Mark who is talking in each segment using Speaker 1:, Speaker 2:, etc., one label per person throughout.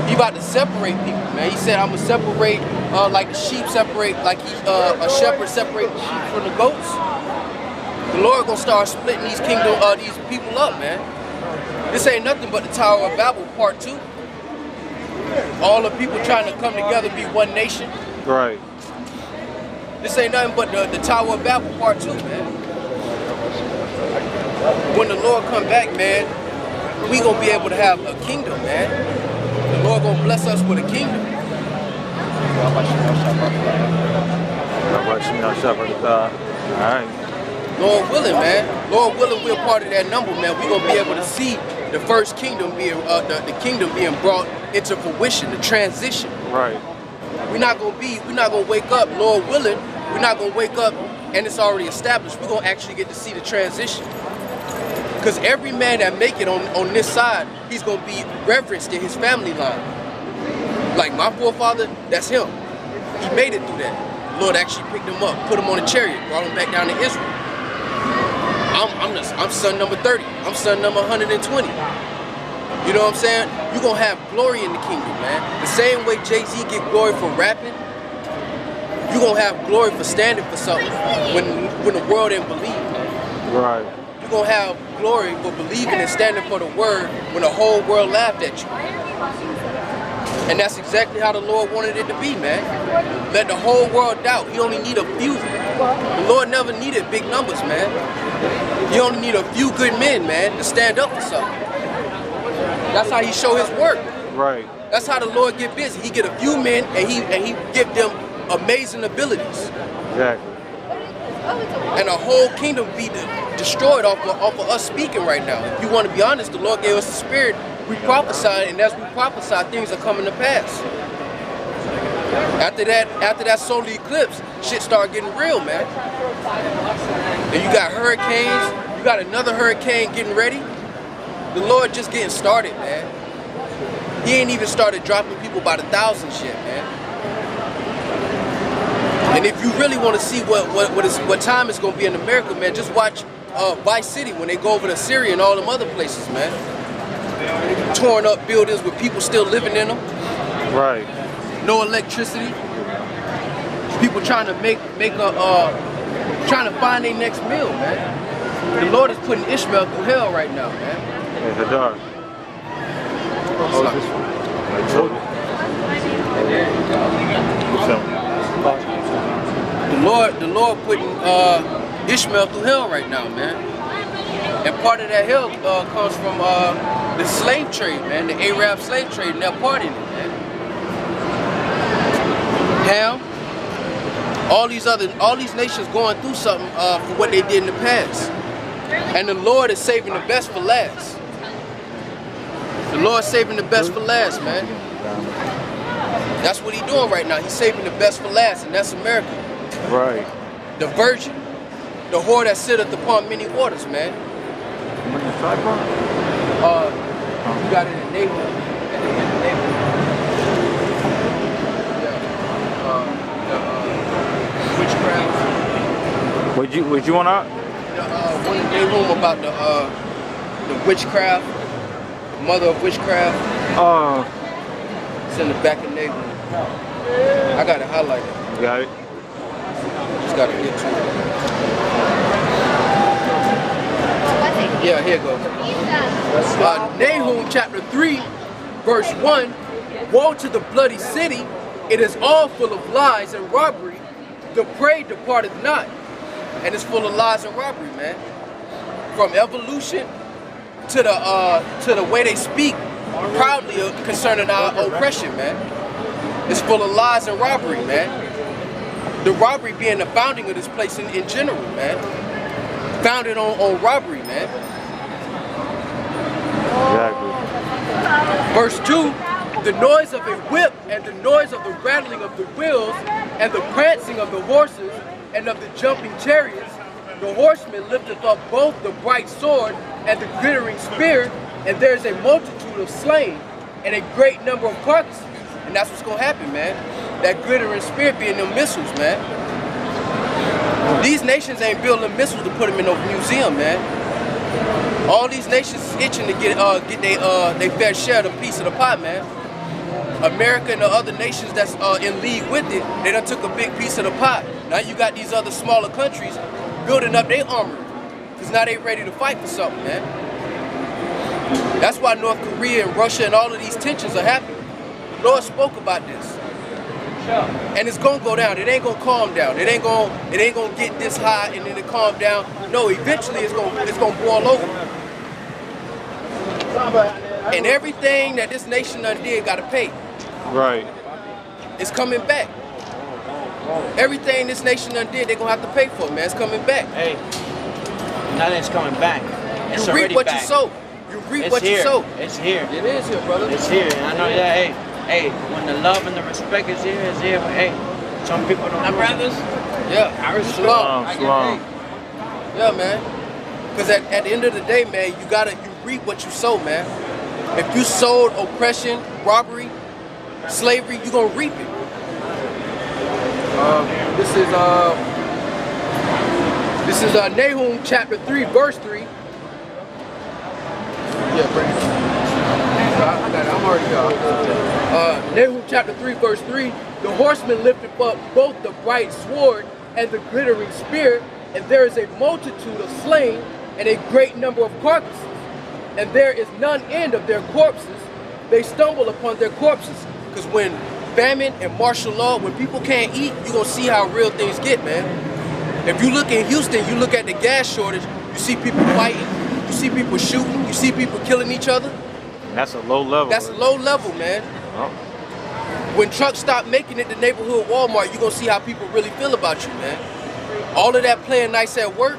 Speaker 1: He about to separate people, man. He said, I'm gonna separate like the sheep separate, like a shepherd separate the sheep from the goats. The Lord gonna start splitting these these people up, man. This ain't nothing but the Tower of Babel Part 2. All the people trying to come together, be one nation.
Speaker 2: Right.
Speaker 1: This ain't nothing but the Tower of Babel Part 2, man. When the Lord come back, man, we gonna be able to have a kingdom, man. The Lord gonna bless us with a kingdom.
Speaker 2: Alright.
Speaker 1: Lord willing, man. Lord willing, we're part of that number, man. We gonna be able to see the first kingdom being the kingdom being brought into fruition, the transition.
Speaker 2: Right.
Speaker 1: We're not gonna wake up, Lord willing, we're not gonna wake up and it's already established. We're gonna actually get to see the transition. Because every man that make it on this side, he's gonna be reverenced in his family line. Like my forefather, that's him. He made it through that. The Lord actually picked him up, put him on a chariot, brought him back down to Israel. I'm son number 30. I'm son number 120. You know what I'm saying? You're gonna have glory in the kingdom, man. The same way Jay-Z get glory for rapping, you're gonna have glory for standing for something when the world didn't believe, man.
Speaker 2: Right.
Speaker 1: You're gonna have glory for believing and standing for the word when the whole world laughed at you. And that's exactly how the Lord wanted it to be, man. Let the whole world doubt. He only need a few. The Lord never needed big numbers, man. He only need a few good men, man, to stand up for something. That's how he show his work.
Speaker 2: Right.
Speaker 1: That's how the Lord get busy. He get a few men and he give them amazing abilities.
Speaker 2: Exactly.
Speaker 1: And a whole kingdom be destroyed off of us speaking right now. If you want to be honest, the Lord gave us the spirit. We prophesied, and as we prophesy, things are coming to pass. After that solar eclipse, shit started getting real, man. And you got hurricanes, you got another hurricane getting ready. The Lord just getting started, man. He ain't even started dropping people by the thousands yet, man. And if you really want to see what time it's gonna be in America, man, just watch Vice City when they go over to Syria and all them other places, man. Torn up buildings with people still living in them.
Speaker 2: Right.
Speaker 1: No electricity. People trying to trying to find their next meal, man. The Lord is putting Ishmael through hell right now, man.
Speaker 2: It's a dark. Oh, this one.
Speaker 1: The Lord putting Ishmael through hell right now, man. And part of that hell comes from the slave trade, man, the Arab slave trade, and they're part in it, man. Ham, all these nations going through something for what they did in the past. And the Lord is saving the best for last. The Lord's saving the best for last, man. That's what he's doing right now. He's saving the best for last, and that's America.
Speaker 2: Right.
Speaker 1: The virgin, the whore that sitteth upon many waters, man. You got it in the neighborhood. Witchcraft.
Speaker 2: Would you want out?
Speaker 1: One in their room about the witchcraft, mother of witchcraft. It's in the back of the neighborhood. I got it highlighted.
Speaker 2: You got it?
Speaker 1: Just gotta get to it. Yeah, here it goes. Nahum chapter 3, verse 1. Woe to the bloody city, it is all full of lies and robbery. The prey departeth not. And it's full of lies and robbery, man. From evolution to the way they speak proudly concerning our oppression, man. It's full of lies and robbery, man. The robbery being the founding of this place in general, man. Founded on robbery, man.
Speaker 2: Exactly.
Speaker 1: Verse 2, the noise of a whip and the noise of the rattling of the wheels and the prancing of the horses and of the jumping chariots, the horseman lifteth up both the bright sword and the glittering spear, and there is a multitude of slain and a great number of carcasses. And that's what's gonna happen, man. That glittering spear being them missiles, man. These nations ain't building missiles to put them in no museum, man. All these nations is itching to get their fair share of the piece of the pie, man. America and the other nations that's in league with it, they done took a big piece of the pie. Now you got these other smaller countries building up their armor, because now they ready to fight for something, man. That's why North Korea and Russia and all of these tensions are happening. The Lord spoke about this. And it's gonna go down. It ain't gonna calm down. It ain't gonna get this high and then it calm down. No, eventually it's gonna boil over. And everything that this nation done did gotta pay.
Speaker 2: Right.
Speaker 1: It's coming back. Everything this nation done did, they're gonna have to pay for, man. It's coming back.
Speaker 3: Hey, nothing's coming back. It's
Speaker 1: you reap
Speaker 3: already
Speaker 1: what
Speaker 3: back.
Speaker 1: you sow. You reap
Speaker 3: It's
Speaker 1: what
Speaker 3: here.
Speaker 1: you sow.
Speaker 3: It's here.
Speaker 1: It is here, brother.
Speaker 3: It's here. And I know that, hey, when the love and the respect is here, it's here. But hey, some people don't. My brothers.
Speaker 1: Yeah. Shalom.
Speaker 2: Shalom.
Speaker 1: Yeah, man. Because at the end of the day, man, you reap what you sow, man. If you sowed oppression, robbery, slavery, you're gonna reap it. This is Nahum chapter 3, verse 3. Yeah, bring it. I'm already got Nahum chapter 3, verse 3. The horseman lifted up both the bright sword and the glittering spear, and there is a multitude of slain and a great number of carcasses, and there is none end of their corpses. They stumble upon their corpses. Because when famine and martial law, when people can't eat, you're going to see how real things get, man. If you look in Houston, you look at the gas shortage, you see people fighting, you see people shooting, you see people killing each other.
Speaker 2: That's a low level.
Speaker 1: That's low level, man.
Speaker 2: Oh.
Speaker 1: When trucks stop making it the neighborhood Walmart, you're going to see how people really feel about you, man. All of that playing nice at work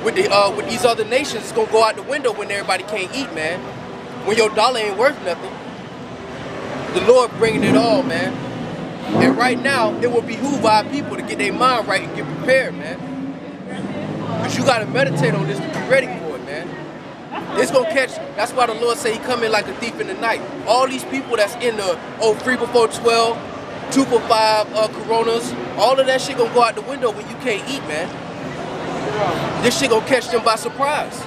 Speaker 1: with these other nations is going to go out the window when everybody can't eat, man. When your dollar ain't worth nothing. The Lord bringing it all, man. And right now, it will behoove our people to get their mind right and get prepared, man. Because you got to meditate on this to be ready for it, man. It's going to catch. That's why the Lord say he come in like a thief in the night. All these people that's in the 3 before 12, 2 for 5 Coronas, all of that shit going to go out the window when you can't eat, man. This shit going to catch them by surprise.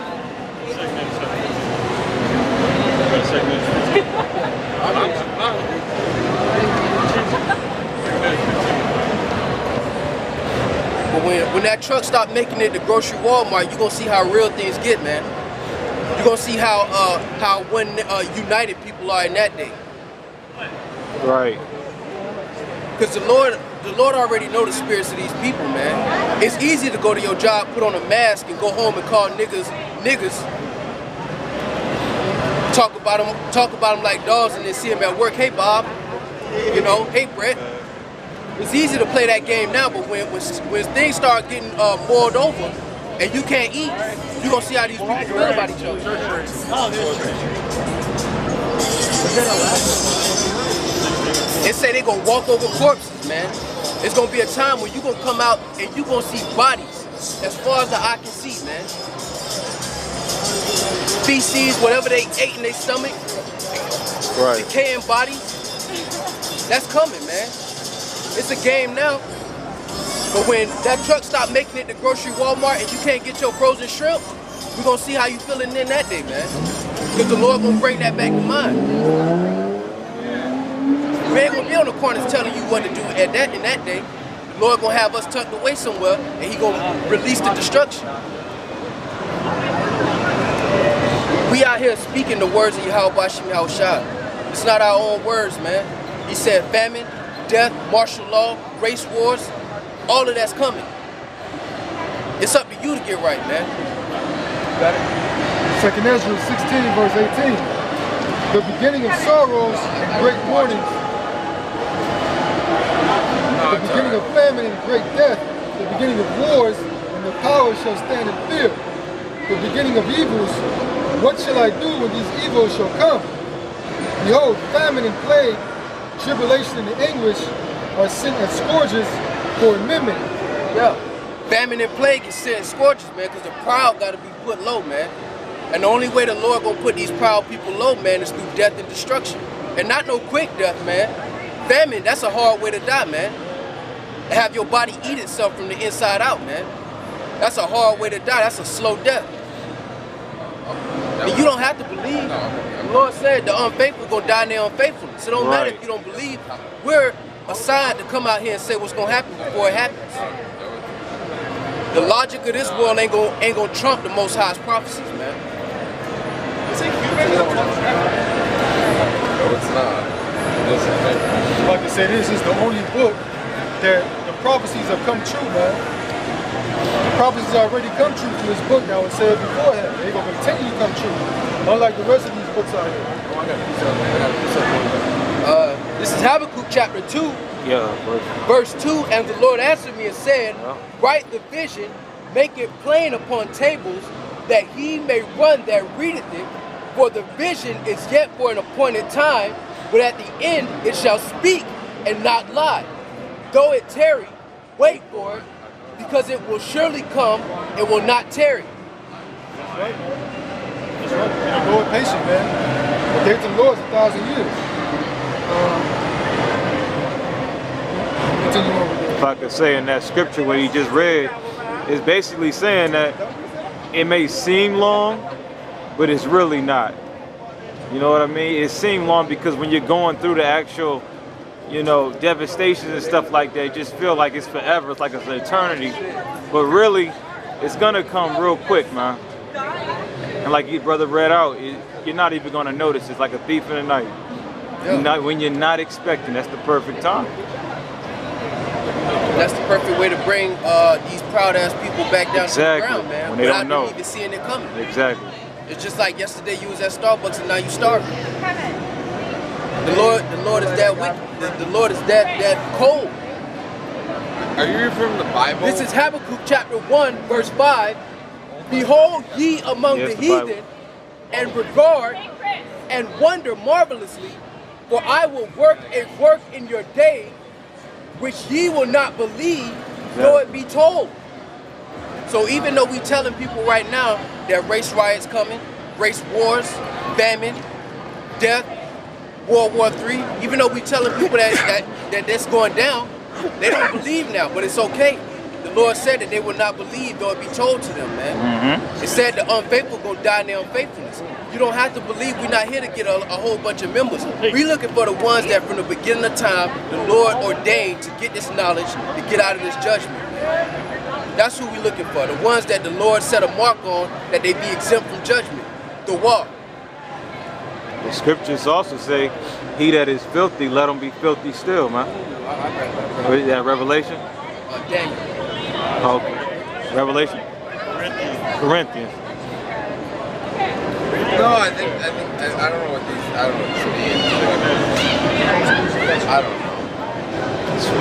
Speaker 1: But when that truck stop making it to grocery Walmart, you're gonna see how real things get, man. You're gonna see how united people are in that day.
Speaker 2: Right.
Speaker 1: Because the Lord already know the spirits of these people, man. It's easy to go to your job, put on a mask, and go home and call niggas. Talk about them like dogs, and then see them at work. Hey, Bob. You know, hey, Brett. It's easy to play that game now, but when things start getting boiled over and you can't eat, you're going to see how these people feel about each other. They say they're going to walk over corpses, man. It's going to be a time when you're going to come out and you're going to see bodies as far as the eye can see, man. Feces, whatever they ate in their stomach,
Speaker 2: Right.
Speaker 1: decaying bodies, that's coming, man. It's a game now. But when that truck stop making it to grocery Walmart and you can't get your frozen shrimp, we're going to see how you feeling in that day, man. Because the Lord going to bring that back to mind. We ain't going to be on the corners telling you what to do in that day. The Lord going to have us tucked away somewhere and he going to release the destruction. We out here speaking the words of Yahweh Bashim Yahushua. It's not our own words, man. He said famine, death, martial law, race wars, all of that's coming. It's up to you to get right, man. Got it?
Speaker 4: 2nd Ezra 16, verse 18. The beginning of sorrows and great mournings. The beginning of famine and great death. The beginning of wars, and the power shall stand in fear. The beginning of evils. What shall I do when these evils shall come? Behold, famine and plague, tribulation and anguish are sent as scourges for amendment.
Speaker 1: Yeah. Famine and plague is sent as scourges, man, because the proud got to be put low, man. And the only way the Lord going to put these proud people low, man, is through death and destruction. And not no quick death, man. Famine, that's a hard way to die, man. And have your body eat itself from the inside out, man. That's a hard way to die. That's a slow death. And you don't have to believe. Lord said the unfaithful gonna die in their unfaithfulness. It don't matter if you don't believe. We're assigned to come out here and say what's gonna happen before it happens. The logic of this world ain't gonna trump the Most High's prophecies, man.
Speaker 2: No, it's not.
Speaker 4: I'm about to say this is the only book that the prophecies have come true, man. The prophecies already come true through this book that was said beforehand. They're gonna continue to come true. Unlike the rest of these books out here.
Speaker 1: This is Habakkuk chapter 2, verse 2, and the Lord answered me and said, write the vision, make it plain upon tables, that he may run that readeth it, for the vision is yet for an appointed time, but at the end it shall speak and not lie. Though it tarry, wait for it, because it will surely come, it will not tarry.
Speaker 4: That's right, man. That's right. And the Lord patient, man. The day to the Lord is 1,000 years. Continue on with
Speaker 2: if I could say in that scripture what he just read, is basically saying that it may seem long, but it's really not. You know what I mean? It seemed long because when you're going through the actual, you know, devastations and stuff like that, you just feel like it's forever. It's like it's an eternity. But really, it's gonna come real quick, man. And like your brother read out, you're not even gonna notice. It's like a thief in the night. When you're not expecting, that's the perfect time.
Speaker 1: That's the perfect way to bring these proud ass people back down to the ground, man.
Speaker 2: When they don't know.
Speaker 1: Without them even seeing it coming.
Speaker 2: Exactly.
Speaker 1: It's just like yesterday you was at Starbucks and now you starving. The Lord is that wicked. The Lord is that cold.
Speaker 2: Are you reading from the Bible?
Speaker 1: This is Habakkuk chapter 1, verse 5. Behold ye among the heathen, and regard and wonder marvelously, for I will work a work in your day, which ye will not believe, though it be told. So even though we telling people right now that race riots coming, race wars, famine, death, World War III, even though we telling people that that's going down, they don't believe now, but it's okay. The Lord said that they will not believe, though it be told to them, man. It said the unfaithful gonna die in their unfaithfulness. You don't have to believe. We're not here to get a whole bunch of members. We're looking for the ones that from the beginning of time, the Lord ordained to get this knowledge, to get out of this judgment, man. That's who we're looking for. The ones that the Lord set a mark on, that they be exempt from judgment. The walk.
Speaker 2: The scriptures also say, he that is filthy, let him be filthy still, man. What is that, Revelation?
Speaker 1: Daniel.
Speaker 2: Okay. Revelation? Corinthians.
Speaker 5: No, I don't know what these, I don't know what this means. I don't know.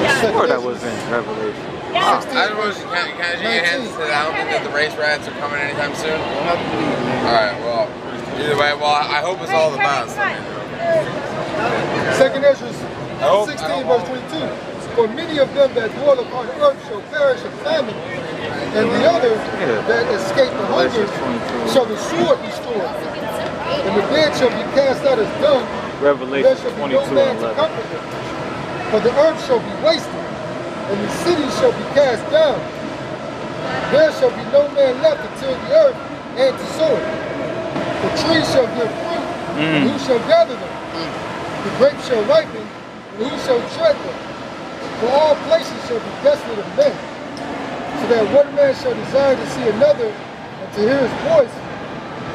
Speaker 2: I swear that was in Revelation.
Speaker 5: I don't know, can I shake your hands and say that I don't think that the race riots are coming anytime soon? Alright, well, either way, well, I hope it's all the best.
Speaker 4: Second Ezra 16, verse 22. For many of them that dwell upon the earth shall perish of famine, and the others that escape the hunger shall the sword destroy. And the dead shall be cast out as dung,
Speaker 2: Revelation
Speaker 4: there shall be no
Speaker 2: 22
Speaker 4: man
Speaker 2: and
Speaker 4: to
Speaker 2: 11.
Speaker 4: comfort them. For the earth shall be wasted, and the cities shall be cast down. There shall be no man left to till the earth and to sow it. The trees shall give fruit, and who shall gather them? The grapes shall ripen, and who shall tread them? For all places shall be desolate of men, so that one man shall desire to see another and to hear his voice.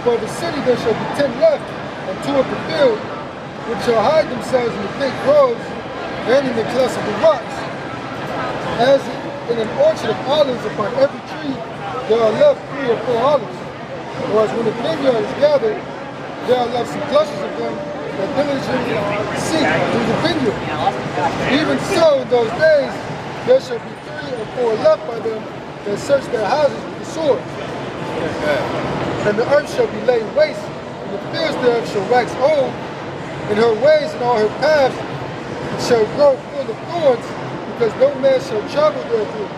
Speaker 4: For the city there shall be 10 left, and 2 of the field, which shall hide themselves in the thick groves and in the clefts of the rocks. As in an orchard of olives, upon every tree there are left 3 or 4 olives. Whereas when the vineyard is gathered, there are left some clusters of them that diligently seek through the vineyard. Even so, in those days, there shall be 3 or 4 left by them that search their houses with the sword. And the earth shall be laid waste, and the fields thereof shall wax old, and her ways and all her paths shall grow full of thorns, because no man shall travel therethrough.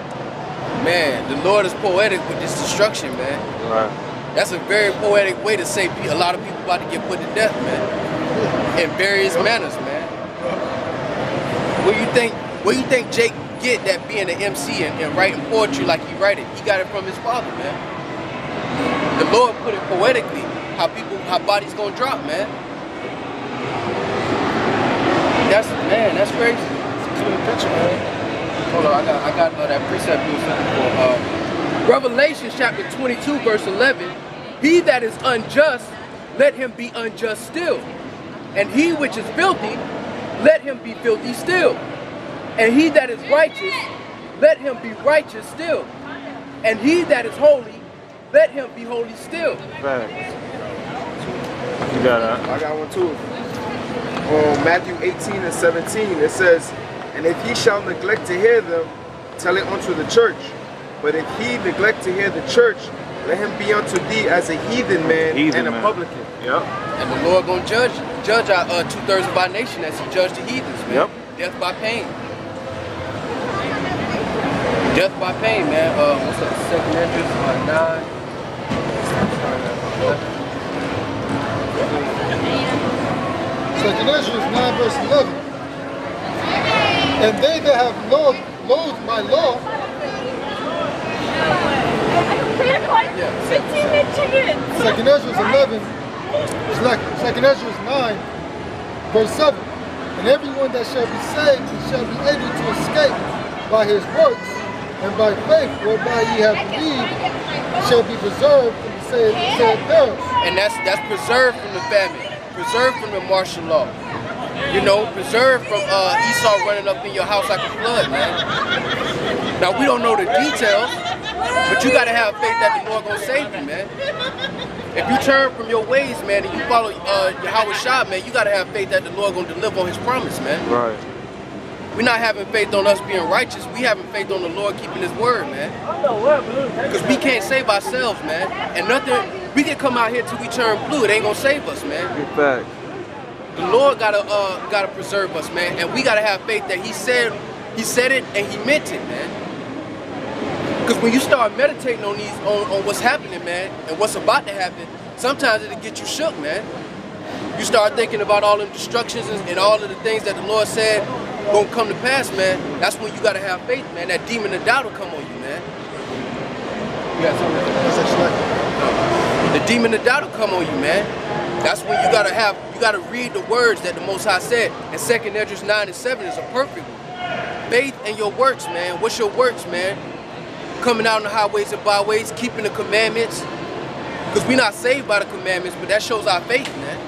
Speaker 1: Man, the Lord is poetic with this destruction, man.
Speaker 2: Right.
Speaker 1: That's a very poetic way to say a lot of people about to get put to death, man. In various manners, man. Where you think Jake get that being an MC and writing poetry like he write it? He got it from his father, man. The Lord put it poetically how bodies gonna drop, man. That's crazy. It's a clear picture, man. Hold on, I got that precept you was looking for. Revelation chapter 22, verse 11. He that is unjust, let him be unjust still. And he which is filthy, let him be filthy still. And he that is righteous, let him be righteous still. And he that is holy, let him be holy still.
Speaker 2: Facts. You got that?
Speaker 6: I got one too. Matthew 18 and 17, it says, and if he shall neglect to hear them, tell it unto the church. But if he neglect to hear the church, let him be unto thee as a heathen man and a publican.
Speaker 2: Yep.
Speaker 1: And the Lord gonna judge our 2/3 of our nation as he judged the heathens, man.
Speaker 2: Yep.
Speaker 1: Death by pain. Death by pain, man. What's up? 2 Esdras 9.
Speaker 4: Second Esdras 9 verse 11. And they that have loathed my law, Second Esdras 11, it's like Second Esdras 9 verse 7. And everyone that shall be saved shall be able to escape by his works, and by faith whereby ye have believed shall be preserved from the said perils.
Speaker 1: And that's preserved from the famine, preserved from the martial law. You know, preserved from Esau running up in your house like a flood, man. Now, we don't know the details, but you got to have faith that the Lord going to save you, man. If you turn from your ways, man, and you follow Yahweh Shah, man, you got to have faith that the Lord going to deliver on his promise, man.
Speaker 2: Right.
Speaker 1: We're not having faith on us being righteous. We having faith on the Lord keeping his word, man. Because we can't save ourselves, man. And nothing, we can come out here till we turn blue. It ain't going to save us, man.
Speaker 2: Good fact.
Speaker 1: The Lord gotta preserve us, man, and we gotta have faith that He said it and He meant it, man. Because when you start meditating on what's happening, man, and what's about to happen, sometimes it'll get you shook, man. You start thinking about all the destructions and all of the things that the Lord said gonna come to pass, man. That's when you gotta have faith, man. That demon of doubt will come on you, man. You got something? The demon of doubt will come on you, man. That's when you gotta read the words that the Most High said. And 2 Esdras 9 and 7 is a perfect one. Faith and your works, man. What's your works, man? Coming out on the highways and byways, keeping the commandments. Because we're not saved by the commandments, but that shows our faith, man.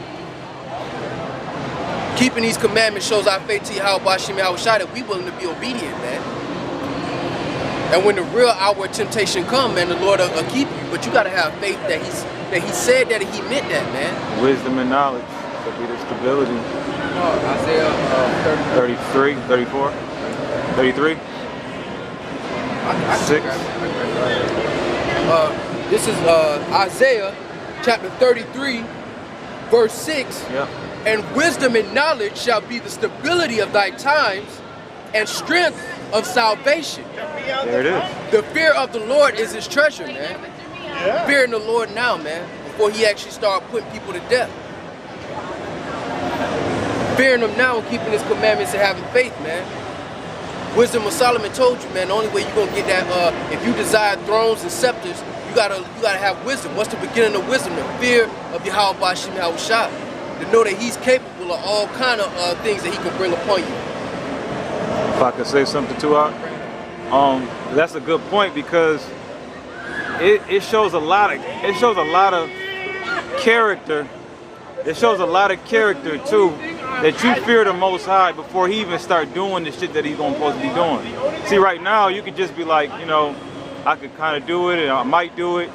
Speaker 1: Keeping these commandments shows our faith to Yahweh Bashim Yahweh Shai that we willing to be obedient, man. And when the real hour of temptation come, man, the Lord will keep you. But you gotta have faith that He said that He meant that, man.
Speaker 2: Wisdom and knowledge will be the stability.
Speaker 1: Isaiah
Speaker 2: 33, 34, 33, 6.
Speaker 1: This is Isaiah chapter 33, verse 6.
Speaker 2: Yep.
Speaker 1: And wisdom and knowledge shall be the stability of thy times, and strength of salvation.
Speaker 2: There it is.
Speaker 1: The fear of the Lord is his treasure, man. Fearing the Lord now, man, before he actually start putting people to death. Fearing him now and keeping his commandments and having faith, man. Wisdom of Solomon told you, man, the only way you're gonna get that, if you desire thrones and scepters, you gotta have wisdom. What's the beginning of wisdom? The fear of Yahweh Bashim Yahweh Shah. To know that he's capable of all kind of things that he can bring upon you.
Speaker 2: If I could say something to her, that's a good point, because it shows a lot of character. It shows a lot of character too, that you fear the Most High before he even start doing the shit that he's supposed to be doing. See, right now you could just be like, you know, I could kind of do it and I might do it.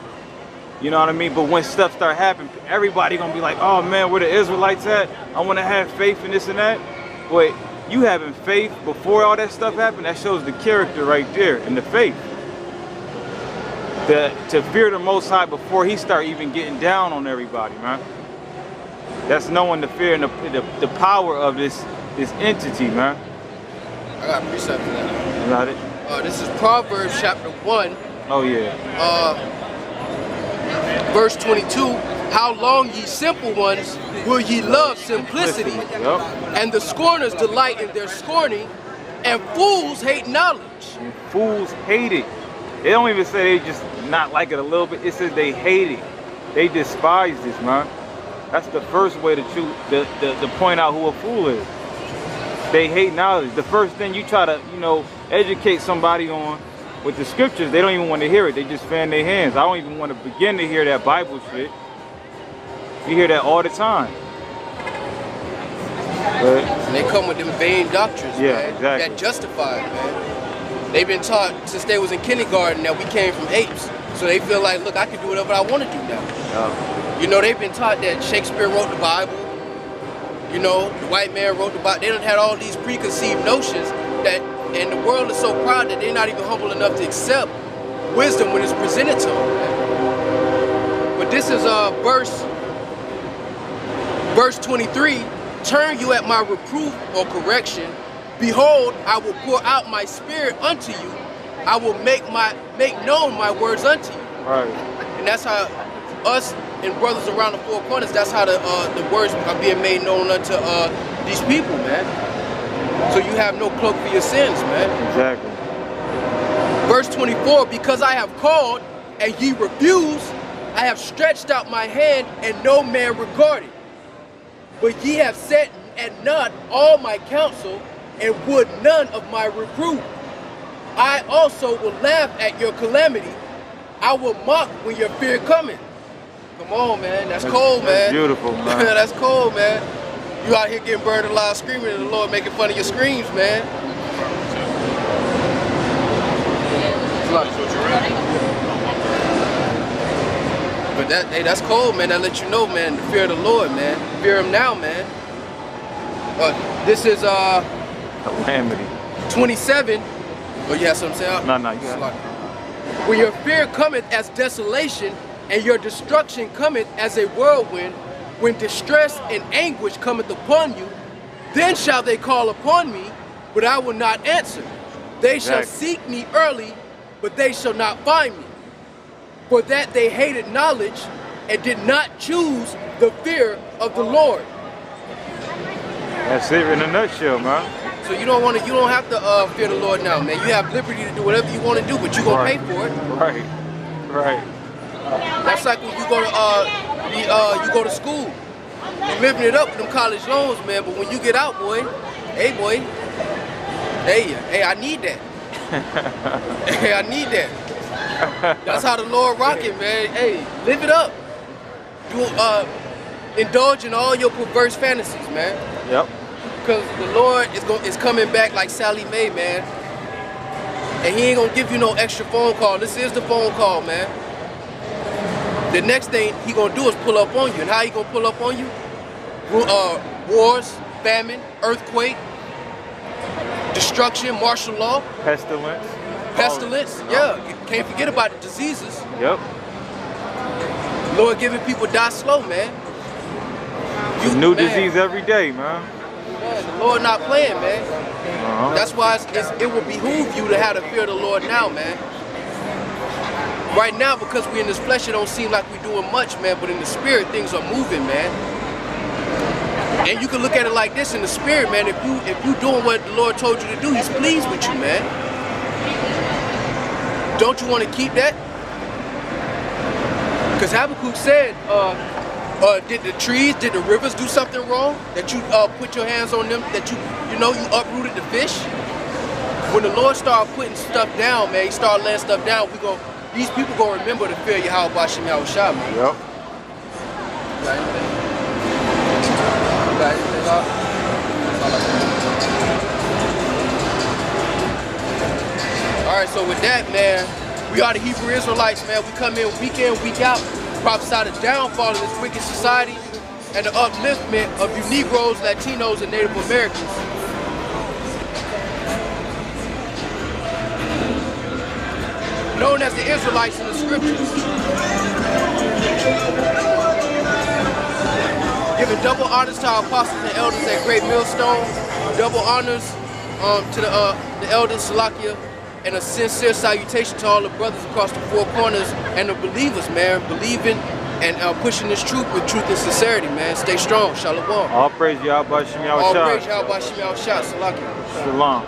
Speaker 2: You know what I mean? But when stuff start happening, everybody gonna be like, oh man, where the Israelites at? I wanna have faith in this and that. But you having faith before all that stuff happened, that shows the character right there and the faith. To fear the Most High before he start even getting down on everybody, man. That's knowing the fear and the power of this entity, man.
Speaker 1: I got a precept for that.
Speaker 2: You got it?
Speaker 1: This is Proverbs chapter 1.
Speaker 2: Oh yeah.
Speaker 1: Verse 22, how long ye simple ones will ye love simplicity,
Speaker 2: Yep.
Speaker 1: and the scorners delight in their scorning, and fools hate knowledge.
Speaker 2: And fools hate it. They don't even say they just not like it a little bit. It says they hate it. They despise this, man. That's the first way to point out who a fool is. They hate knowledge. The first thing you try to, you know, educate somebody on with the scriptures, they don't even want to hear it. They just fan their hands. I don't even want to begin to hear that Bible shit. You hear that all the time. But,
Speaker 1: and they come with them vain doctrines,
Speaker 2: yeah,
Speaker 1: man,
Speaker 2: exactly.
Speaker 1: that justify it, man. They've been taught since they was in kindergarten that we came from apes. So they feel like, look, I can do whatever I want to do now.
Speaker 2: yeah.
Speaker 1: You know, they've been taught that Shakespeare wrote the Bible. You know, the white man wrote the Bible. They done had all these preconceived notions that, and the world is so proud that they're not even humble enough to accept wisdom when it's presented to them. But this is verse 23. Turn you at my reproof or correction. Behold, I will pour out my spirit unto you. I will make known my words unto you.
Speaker 2: Right.
Speaker 1: And that's how us and brothers around the four corners, that's how the words are being made known unto these people, man. So you have no cloak for your sins, man.
Speaker 2: Exactly.
Speaker 1: Verse 24, because I have called and ye refuse, I have stretched out my hand and no man regarded. But ye have set at naught all my counsel and would none of my reproof. I also will laugh at your calamity. I will mock when your fear cometh. Come on, man. That's cold, man.
Speaker 2: That's beautiful, man.
Speaker 1: That's cold, man. You out here getting burned alive screaming and the Lord making fun of your screams, man. But that's cold, man. That lets you know, man, the fear of the Lord, man. Fear him now, man. This is
Speaker 2: Calamity.
Speaker 1: 27. Oh, you have something to say?
Speaker 2: No, you got it.
Speaker 1: When your fear cometh as desolation, and your destruction cometh as a whirlwind, when distress and anguish cometh upon you, then shall they call upon me, but I will not answer. They shall seek me early, but they shall not find me. For that they hated knowledge and did not choose the fear of the Lord.
Speaker 2: That's it in a nutshell, man.
Speaker 1: So you don't have to fear the Lord now, man. You have liberty to do whatever you want to do, but you're gonna pay for it.
Speaker 2: Right. Right.
Speaker 1: That's like when you go to school. You're living it up with them college loans, man. But when you get out, boy, hey, I need that. Hey, I need that. That's how the Lord rock it, man. Hey, live it up. Indulge in all your perverse fantasies, man.
Speaker 2: Yep.
Speaker 1: Because the Lord is coming back like Sally Mae, man. And he ain't gonna give you no extra phone call. This is the phone call, man. The next thing he gonna do is pull up on you. And how he gonna pull up on you? Wars, famine, earthquake, destruction, martial law.
Speaker 2: Pestilence.
Speaker 1: Pestilence, yeah. Can't forget about the diseases.
Speaker 2: Yep.
Speaker 1: Lord giving people die slow, man.
Speaker 2: New disease every day, man.
Speaker 1: Man, the Lord not playing, man. That's why it will behoove you to have the fear of the Lord now, man. Right now, because we're in this flesh, it don't seem like we're doing much, man, but in the spirit, things are moving, man. And you can look at it like this in the spirit, man. If you doing what the Lord told you to do, he's pleased with you, man. Don't you want to keep that? Because Habakkuk said, did the trees, did the rivers do something wrong? That you put your hands on them, that you uprooted the fish? When the Lord started putting stuff down, man, he started laying stuff down, these people gonna remember the fear of Yahweh Bashim Yahushua, man.
Speaker 2: Yep.
Speaker 1: Alright, so with that, man, we are the Hebrew Israelites, man. We come in week week out, prophesy the downfall of this wicked society and the upliftment of you Negroes, Latinos, and Native Americans. Known as the Israelites in the scriptures. Giving double honors to our apostles and elders at Great Millstone. Double honors to the elders, Salakia, and a sincere salutation to all the brothers across the four corners and the believers, man. Believing and pushing this truth with truth and sincerity, man. Stay strong. Shalom.
Speaker 2: All praise Yahweh Bashim Yahushua.
Speaker 1: All praise Yahweh Bashim Yahushua. Salakia.
Speaker 2: Shalom.